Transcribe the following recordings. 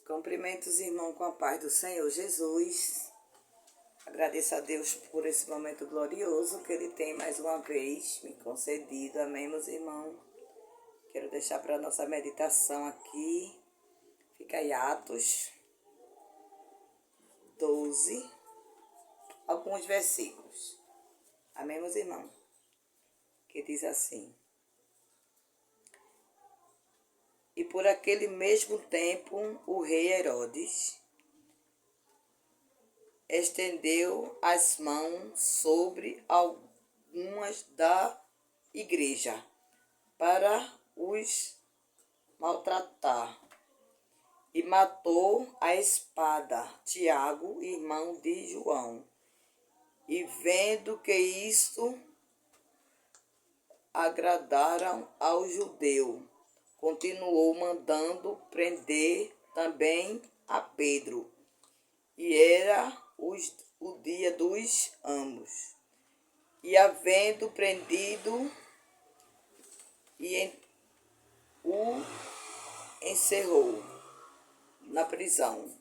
Cumprimento os irmãos com a paz do Senhor Jesus. Agradeço a Deus por esse momento glorioso que Ele tem mais uma vez me concedido. Amém, meus irmãos? Quero deixar para a nossa meditação aqui. Fica aí Atos 12, alguns versículos. Amém, meus irmãos? Que diz assim: E por aquele mesmo tempo o rei Herodes estendeu as mãos sobre algumas da igreja para os maltratar e matou à espada Tiago, irmão de João. E vendo que isto agradaram ao judeu, continuou mandando prender também a Pedro. E era o dia dos Amos. E havendo prendido, o encerrou na prisão,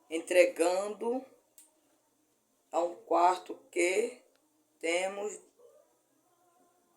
entregando a um quarto que temos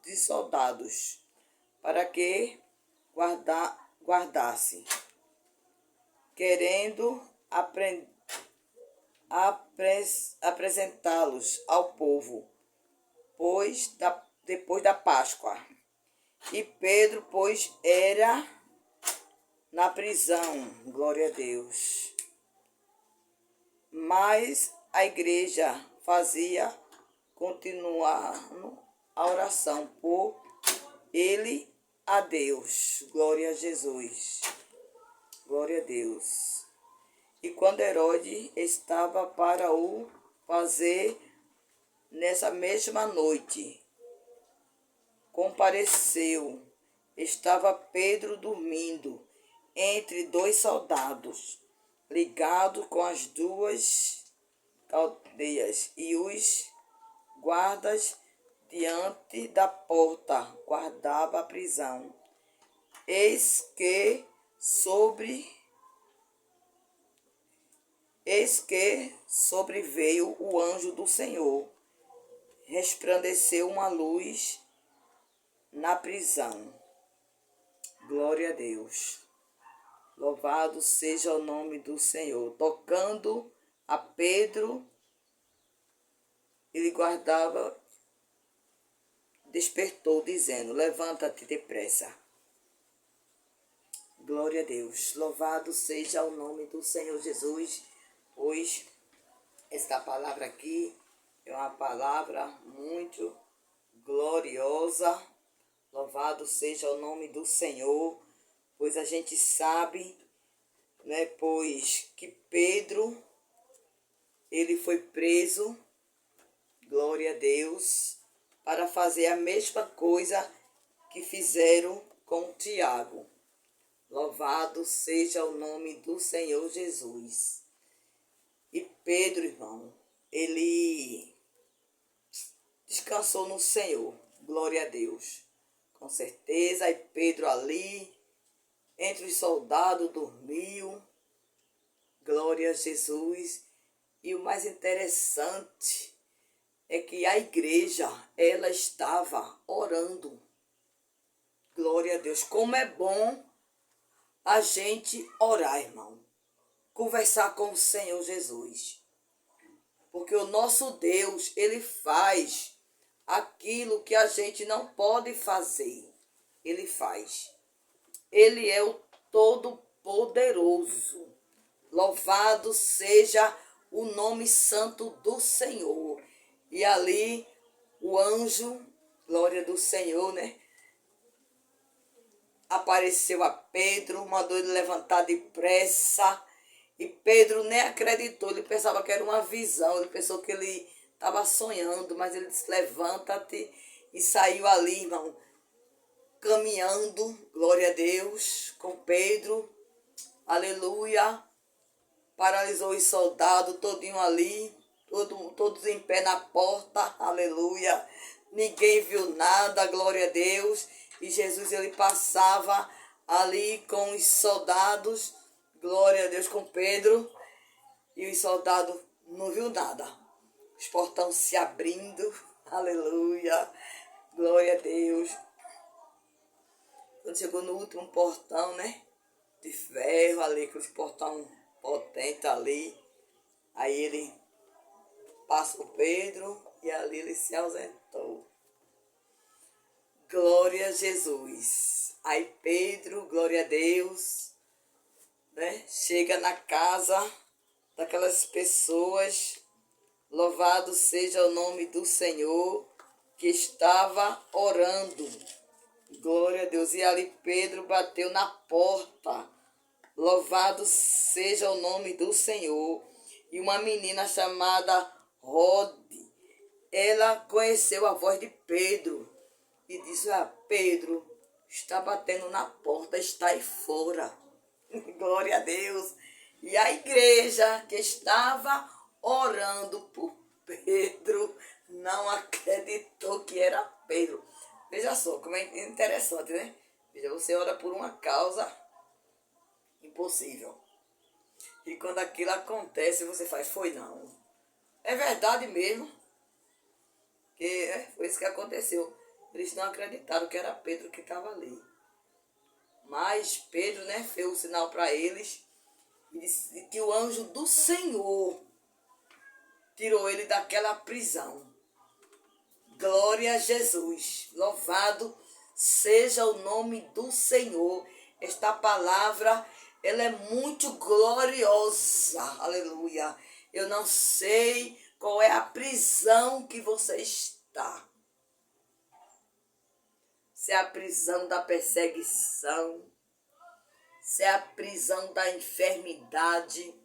de soldados, para que guardasse, querendo apresentá-los ao povo, depois da Páscoa. E Pedro, pois, era na prisão, glória a Deus. Mas a igreja fazia continuar a oração por ele a Deus. Glória a Jesus. Glória a Deus. E quando Herodes estava para o fazer, nessa mesma noite, compareceu. Estava Pedro dormindo entre dois soldados, ligado com as duas cadeias, e os guardas diante da porta guardava a prisão. Eis que sobreveio o anjo do Senhor, resplandeceu uma luz na prisão. Glória a Deus. Louvado seja o nome do Senhor. Tocando a Pedro, ele guardava, despertou, dizendo: levanta-te depressa. Glória a Deus. Louvado seja o nome do Senhor Jesus, pois esta palavra aqui é uma palavra muito gloriosa. Louvado seja o nome do Senhor, pois a gente sabe, né, pois que Pedro, ele foi preso, glória a Deus, para fazer a mesma coisa que fizeram com Tiago. Louvado seja o nome do Senhor Jesus. E Pedro, irmão, ele descansou no Senhor, glória a Deus. Com certeza, e Pedro ali, entre os soldados, dormiu. Glória a Jesus. E o mais interessante é que a igreja, ela estava orando. Glória a Deus. Como é bom a gente orar, irmão. Conversar com o Senhor Jesus. Porque o nosso Deus, ele faz aquilo que a gente não pode fazer. Ele faz. Ele é o Todo-Poderoso. Louvado seja o nome santo do Senhor. E ali o anjo, glória do Senhor, né? Apareceu a Pedro, mandou ele levantar depressa. E Pedro nem acreditou, ele pensava que era uma visão, ele pensou que ele estava sonhando, mas ele disse: levanta-te, e saiu ali, irmão, caminhando, glória a Deus, com Pedro, aleluia. Paralisou os soldados todinho ali, todos em pé na porta, aleluia. Ninguém viu nada, glória a Deus. E Jesus, ele passava ali com os soldados, Glória a Deus com Pedro. E os soldados não viu nada. Os portões se abrindo. Aleluia. Glória a Deus. Quando chegou no último portão, né? De ferro ali, aqueles portão potente ali. Aí ele passa o Pedro e ali ele se ausentou. Glória a Jesus. Aí Pedro, glória a Deus, né? Chega na casa daquelas pessoas. Louvado seja o nome do Senhor, que estava orando. Glória a Deus. E ali Pedro bateu na porta. Louvado seja o nome do Senhor. E uma menina chamada Rode, ela conheceu a voz de Pedro e disse: Pedro, está batendo na porta, está aí fora. Glória a Deus. E a igreja que estava orando por Pedro não acreditou que era Pedro. Veja só como é interessante, né? Veja, você ora por uma causa impossível. E quando aquilo acontece, você faz, foi não. É verdade mesmo. Que foi isso que aconteceu. Eles não acreditaram que era Pedro que estava ali. Mas Pedro, né, fez o sinal para eles e disse que o anjo do Senhor tirou ele daquela prisão. Glória a Jesus. Louvado seja o nome do Senhor. Esta palavra, ela é muito gloriosa. Aleluia. Eu não sei qual é a prisão que você está. Se é a prisão da perseguição, se é a prisão da enfermidade,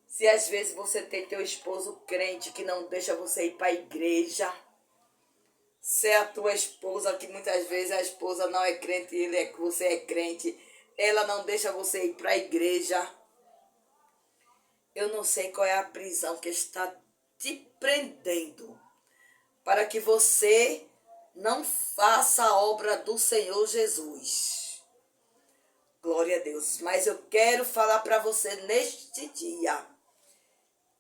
se às vezes você tem teu esposo crente que não deixa você ir para a igreja, se é a tua esposa que muitas vezes a esposa não é crente e você é crente, ela não deixa você ir para a igreja. Eu não sei qual é a prisão que está te prendendo para que você não faça a obra do Senhor Jesus. Glória a Deus. Mas eu quero falar para você neste dia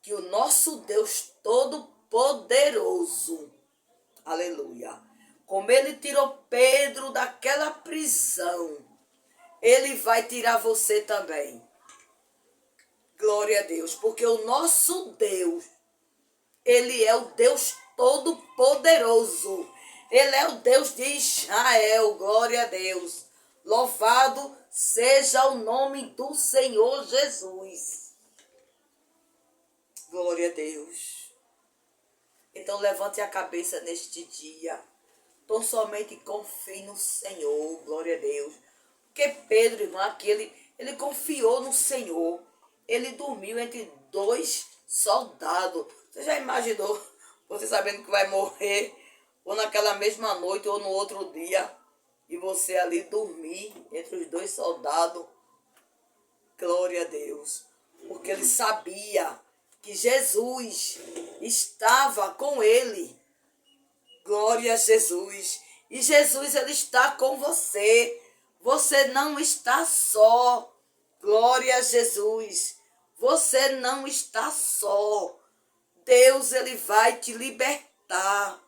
que o nosso Deus Todo-Poderoso, aleluia, como ele tirou Pedro daquela prisão, ele vai tirar você também. Glória a Deus, porque o nosso Deus, ele é o Deus Todo-Poderoso. Ele é o Deus de Israel. Glória a Deus. Louvado seja o nome do Senhor Jesus. Glória a Deus. Então levante a cabeça neste dia. Tão somente confie no Senhor. Glória a Deus. Porque Pedro, irmão, aqui ele confiou no Senhor. Ele dormiu entre dois soldados. Você já imaginou você sabendo que vai morrer, ou naquela mesma noite, ou no outro dia, e você ali dormir entre os dois soldados? Glória a Deus. Porque ele sabia que Jesus estava com ele. Glória a Jesus. E Jesus, ele está com você. Você não está só. Glória a Jesus. Você não está só. Deus, ele vai te libertar.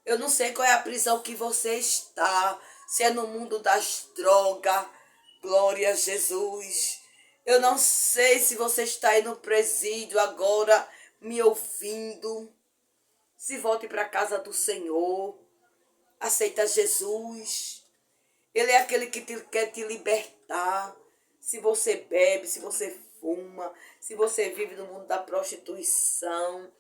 Eu não sei qual é a prisão que você está. Se é no mundo das drogas. Glória a Jesus. Eu não sei se você está aí no presídio agora me ouvindo. Se volte para a casa do Senhor. Aceita Jesus. Ele é aquele que quer te libertar. Se você bebe, se você fuma, se você vive no mundo da prostituição,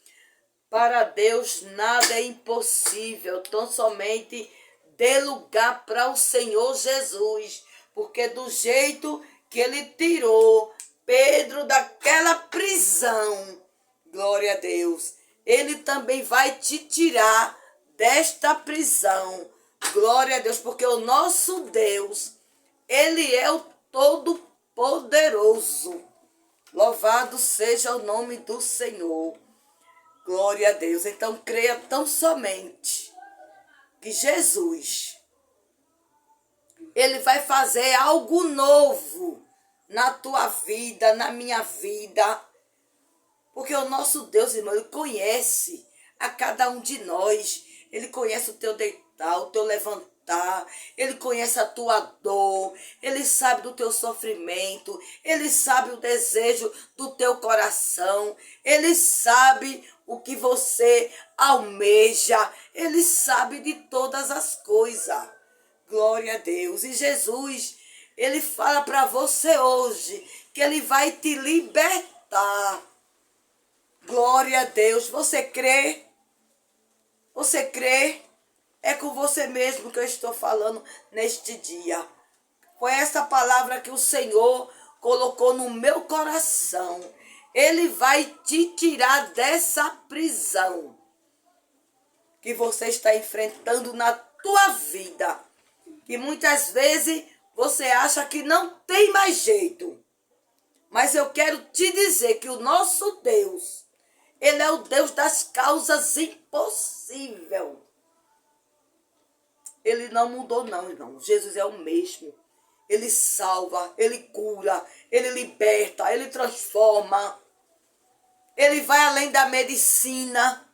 para Deus nada é impossível. Tão somente dê lugar para o Senhor Jesus. Porque do jeito que ele tirou Pedro daquela prisão, glória a Deus, ele também vai te tirar desta prisão. Glória a Deus, porque o nosso Deus, ele é o Todo-Poderoso. Louvado seja o nome do Senhor. Glória a Deus. Então creia tão somente que Jesus, Ele vai fazer algo novo na tua vida, na minha vida. Porque o nosso Deus, irmão, Ele conhece a cada um de nós. Ele conhece o teu deitar, o teu levantar. Ele conhece a tua dor. Ele sabe do teu sofrimento. Ele sabe o desejo do teu coração. Ele sabe o que você almeja. Ele sabe de todas as coisas. Glória a Deus. E Jesus, Ele fala para você hoje que Ele vai te libertar. Glória a Deus. Você crê? Você crê? É com você mesmo que eu estou falando neste dia. Foi essa palavra que o Senhor colocou no meu coração. Ele vai te tirar dessa prisão que você está enfrentando na tua vida. Que muitas vezes você acha que não tem mais jeito. Mas eu quero te dizer que o nosso Deus, Ele é o Deus das causas impossíveis. Ele não mudou não, irmão. Jesus é o mesmo. Ele salva, Ele cura, Ele liberta, Ele transforma. Ele vai além da medicina,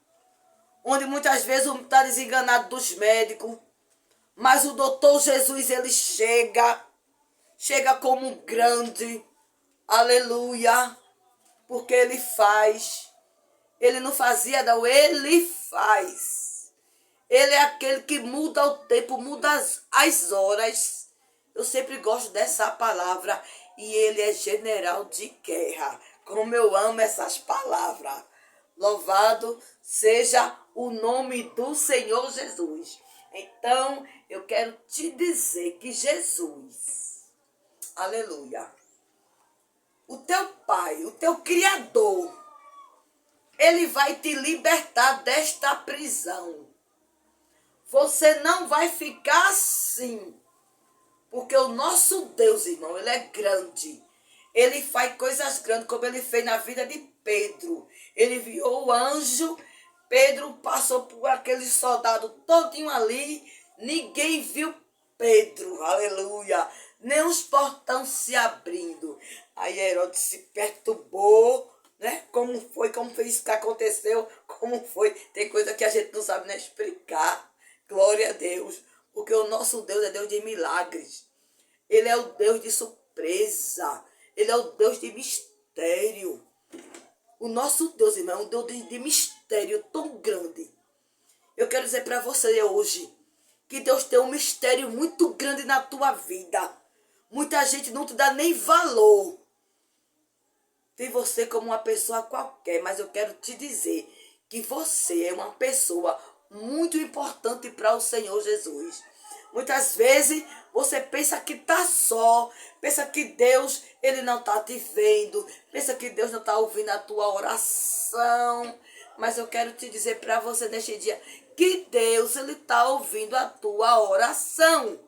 onde muitas vezes está desenganado dos médicos. Mas o doutor Jesus, Ele chega como um grande, aleluia, porque Ele faz. Ele não fazia não, Ele faz. Ele é aquele que muda o tempo, muda as horas. Eu sempre gosto dessa palavra. E Ele é general de guerra. Como eu amo essas palavras. Louvado seja o nome do Senhor Jesus. Então, eu quero te dizer que Jesus, aleluia, o teu Pai, o teu Criador, Ele vai te libertar desta prisão. Você não vai ficar assim. Porque o nosso Deus, irmão, Ele é grande. Ele faz coisas grandes, como Ele fez na vida de Pedro. Ele enviou o anjo. Pedro passou por aquele soldado todinho ali. Ninguém viu Pedro, aleluia. Nem os portões se abrindo. Aí Herodes se perturbou, né? Como foi isso que aconteceu? Como foi? Tem coisa que a gente não sabe nem explicar. Glória a Deus. Porque o nosso Deus é Deus de milagres. Ele é o Deus de surpresa. Ele é o Deus de mistério. O nosso Deus, irmão, é um Deus de mistério tão grande. Eu quero dizer para você hoje que Deus tem um mistério muito grande na tua vida. Muita gente não te dá nem valor. Tem você como uma pessoa qualquer, mas eu quero te dizer que você é uma pessoa muito importante para o Senhor Jesus. Muitas vezes você pensa que está só, pensa que Deus Ele não está te vendo, pensa que Deus não está ouvindo a tua oração. Mas eu quero te dizer para você neste dia que Deus Ele está ouvindo a tua oração.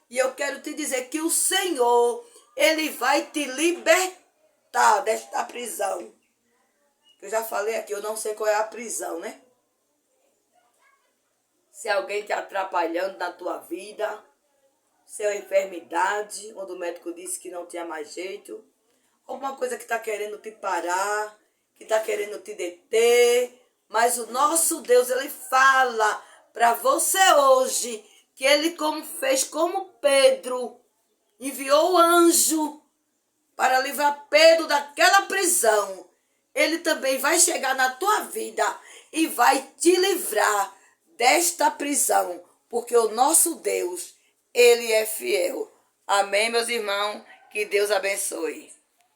E eu quero te dizer que o Senhor Ele vai te libertar desta prisão. Eu já falei aqui, eu não sei qual é a prisão, né? Se alguém te atrapalhando na tua vida, se é uma enfermidade, onde o médico disse que não tinha mais jeito, alguma coisa que está querendo te parar, que está querendo te deter, mas o nosso Deus, Ele fala para você hoje, que Ele como fez como Pedro, enviou o anjo para livrar Pedro daquela prisão. Ele também vai chegar na tua vida e vai te livrar desta prisão, porque o nosso Deus, Ele é fiel. Amém, meus irmãos? Que Deus abençoe.